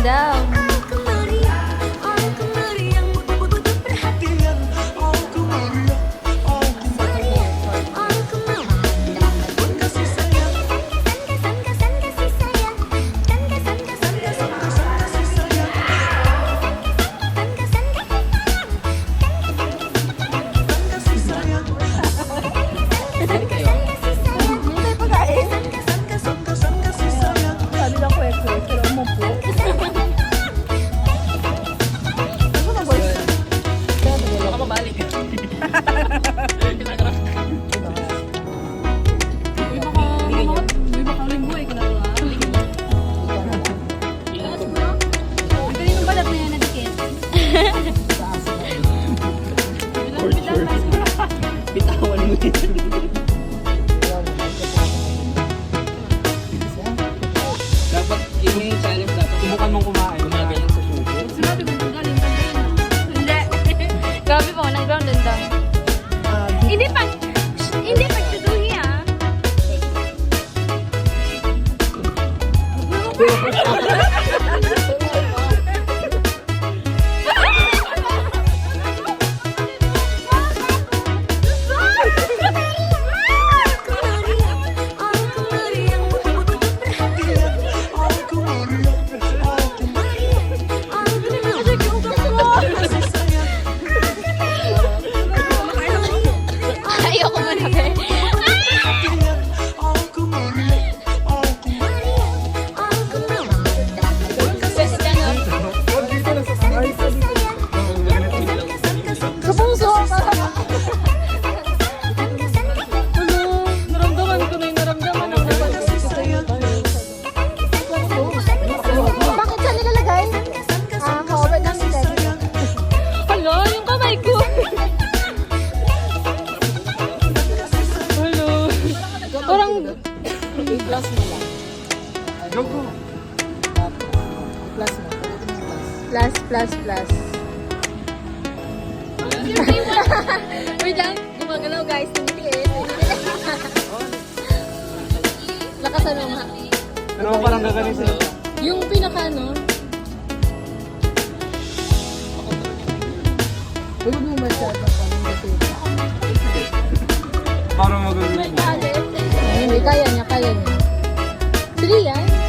madam. Bitawan mo yun. Dapat yung challenge dapat subukan mong kumain. Gumagaling sa sugo. Sinabi ko kung galing ka Hindi. Grabe po, nang ground and down. Hindi pagtuduhi ah. Ayoko muna, be. Kapuso! Naramdaman ko na yung naramdaman. Bakit siya nilalagay? Cover lang nila. Hala, yung kamay ko. Hala. Parang... I-plus mo lang. Go, go. I-plus mo. Plus. Wait lang, gumagalaw guys. Tumitiis. Lakasan mo nga. Ano mo parang gagaling sila? Yung pinaka, no? Huwag mo masyado kami kasi. Parang magaling. May galit. Hindi, kaya niya. 3 yan?